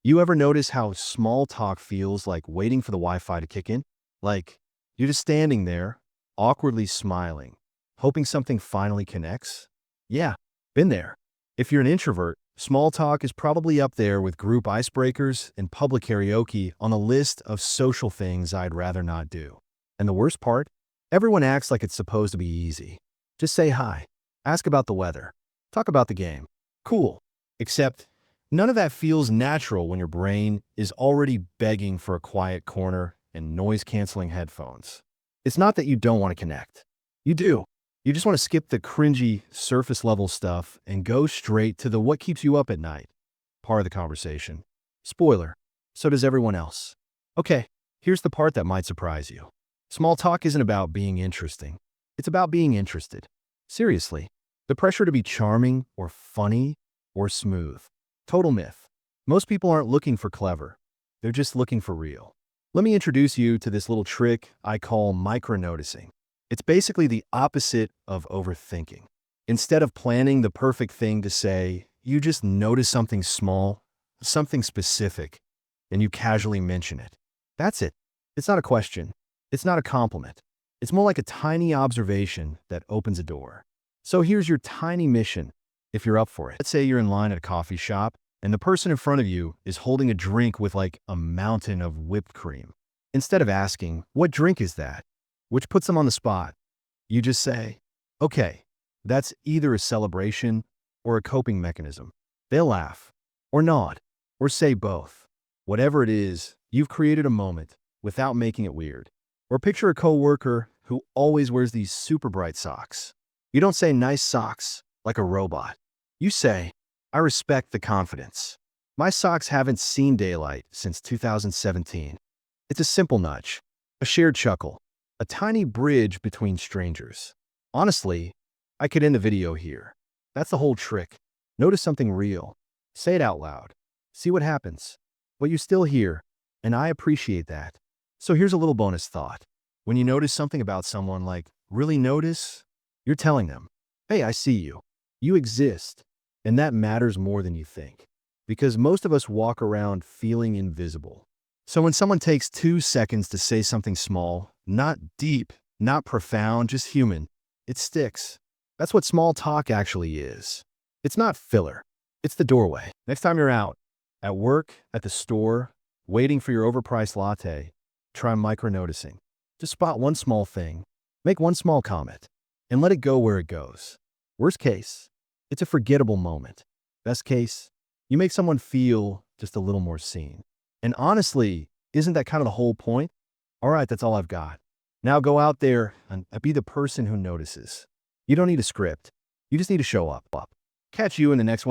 You ever notice how small talk feels like waiting for the Wi-Fi to kick in? Like you're just standing there, awkwardly smiling, hoping something finally connects? Yeah, been there. If you're an introvert, small talk is probably up there with group icebreakers and public karaoke on a list of social things I'd rather not do. And the worst part? Everyone acts like it's supposed to be easy. Just say hi, ask about the weather, talk about the game. Cool. Except none of that feels natural when your brain is already begging for a quiet corner and noise-canceling headphones. It's not that you don't want to connect. You do. You just want to skip the cringy, surface-level stuff and go straight to the what keeps you up at night part of the conversation. Spoiler, so does everyone else. Okay, here's the part that might surprise you. Small talk isn't about being interesting. It's about being interested. Seriously, the pressure to be charming or funny or smooth. Total myth. Most people aren't looking for clever. They're just looking for real. Let me introduce you to this little trick I call micro-noticing. It's basically the opposite of overthinking. Instead of planning the perfect thing to say, you just notice something small, something specific, and you casually mention it. That's it. It's not a question. It's not a compliment. It's more like a tiny observation that opens a door. So here's your tiny mission, if you're up for it. Let's say you're in line at a coffee shop, and the person in front of you is holding a drink with like a mountain of whipped cream. Instead of asking, "What drink is that?" which puts them on the spot, you just say, "Okay, that's either a celebration or a coping mechanism." They'll laugh, or nod, or say both. Whatever it is, you've created a moment without making it weird. Or picture a coworker who always wears these super bright socks. You don't say "nice socks" like a robot. You say, "I respect the confidence. My socks haven't seen daylight since 2017. It's a simple nudge, a shared chuckle, a tiny bridge between strangers. Honestly, I could end the video here. That's the whole trick. Notice something real. Say it out loud. See what happens. But you're still here, and I appreciate that. So here's a little bonus thought. When you notice something about someone, like really notice, you're telling them, "Hey, I see you. You exist." And that matters more than you think. Because most of us walk around feeling invisible. So when someone takes 2 seconds to say something small, not deep, not profound, just human, it sticks. That's what small talk actually is. It's not filler. It's the doorway. Next time you're out, at work, at the store, waiting for your overpriced latte, try micro-noticing. Just spot one small thing, make one small comment, and let it go where it goes. Worst case, it's a forgettable moment. Best case, you make someone feel just a little more seen. And honestly, isn't that kind of the whole point? All right, that's all I've got. Now go out there and be the person who notices. You don't need a script. You just need to show up. Catch you in the next one.